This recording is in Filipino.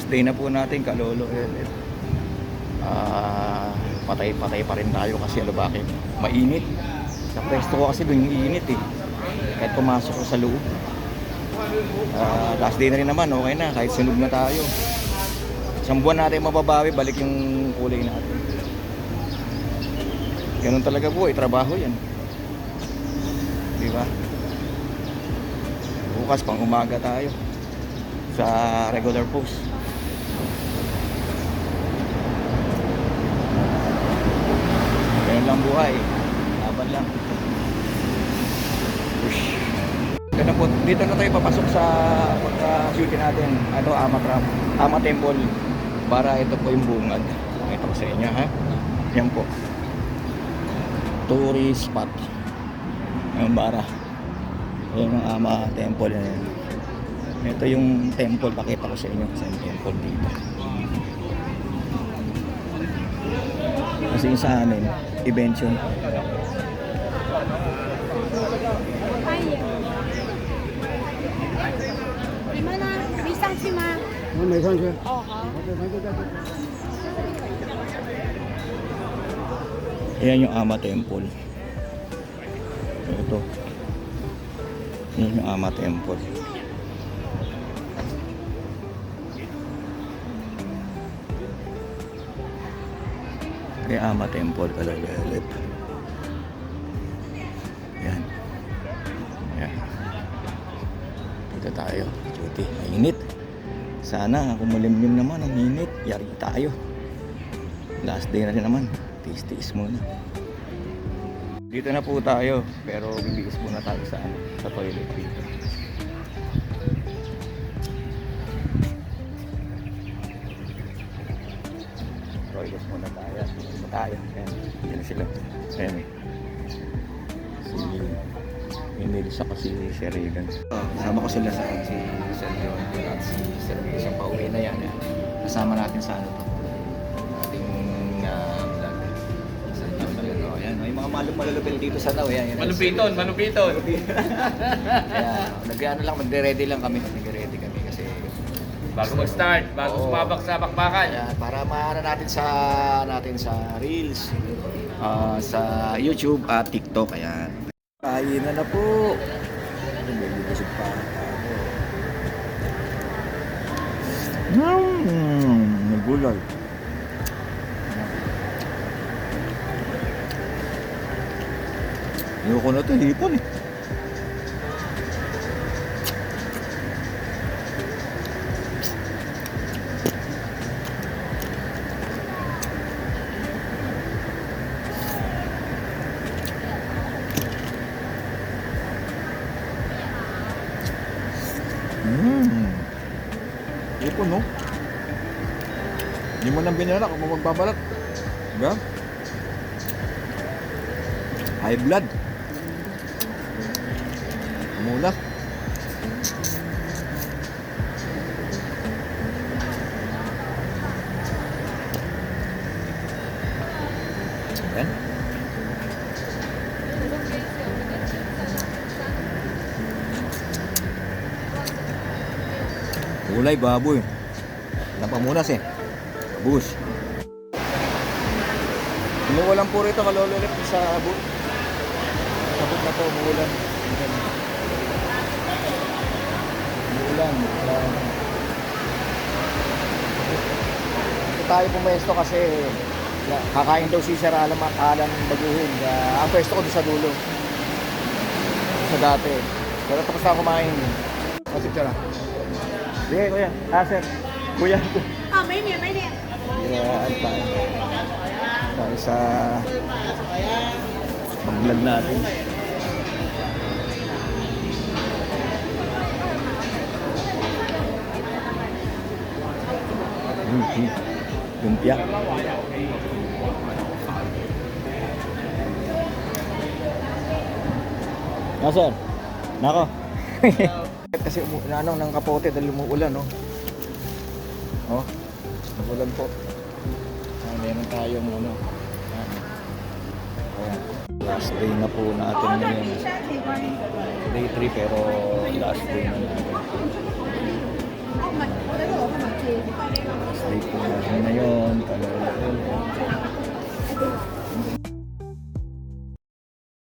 day na po natin, Kalolo. Patay-patay pa rin tayo kasi ano bakit? Mainit. Sa pwesto ko kasi doon yung init eh. Kahit pumasok ko sa loob. Last day na rin naman, okay na. Kahit sunog na tayo. Isang buwan natin mababawi, balik yung kulay natin. Ganun talaga po, trabaho yan. Diba? Bukas pang umaga tayo sa regular post. Ganun lang buhay. Laban lang. Push. Dito na tayo papasok sa pagka-shooting natin. Ano, Ama Temple. Para ito po yung bungad. Ito ko sa inyo, ha? Yan po. Tourist spot. Yung bara. Yan ang Ama Temple. Yan. Ito yung temple. Pakita ko sa inyo sa temple dito. Kasi yung sa amin, event yun. Ayan yung Ama Temple. Ito. Ayan yung Ama Temple. Kaya Ama Temple kalagalit. Ayan. Ayan. Dito tayo. Duty. Mainit. Sana kung malimlim naman ang init, yari tayo. Last day na rin naman. Tiis-tiis muna. Dito na po tayo, pero bibigis muna tayo sa toilet dito. Toilet muna tayo. Ayan. Yan sila. Ayan. Si Melissa kasi si Regan. Kasama ko sila sa si Sergio at si Sergio sa pauwi na yan. Kasama natin sa ano to. Ating vlog. Sa Sergio. Ayan. May mga malulupil dito sa tao. Ayan. Malupiton. Ayan. Magre-ready lang kami. Nagre-ready kami kasi Bago mag-start, bago sumabak sa bakbakan. Ayan, para maano natin sa Reels, sa YouTube at TikTok. Ayan. Kain na po. May busog pa ako. Nagulay. Ayoko na ito, hipon eh. Ipon, no? Hindi mo nang binara kung magbabalat. Diba? High blood. Mula. Ayan. Gulay, baboy. Napamunas eh. Bus. Umuulan po rito, Kalolo ulit sa abot. Sa abot na to, umuulan. Umuulan. Ito tayo pumesto kasi kakain daw si Sir Alan baguhin. Ang pwesto ko doon sa dulo. Sa dati. Pero tapos na kumain. Masip siya na. Sige, kuya. Sir. Kuya. Mấy nè. Yeah, tayo sa pag-vlog natin. Lumpia. Sir. Nako. Kasi ng kapote dahil umuulan, no? Oh, umuulan po. Meron tayong ano. Ayan. Last day na po natin ngayon. Day 3 pero last day na natin. Break po natin ngayon. Kalala.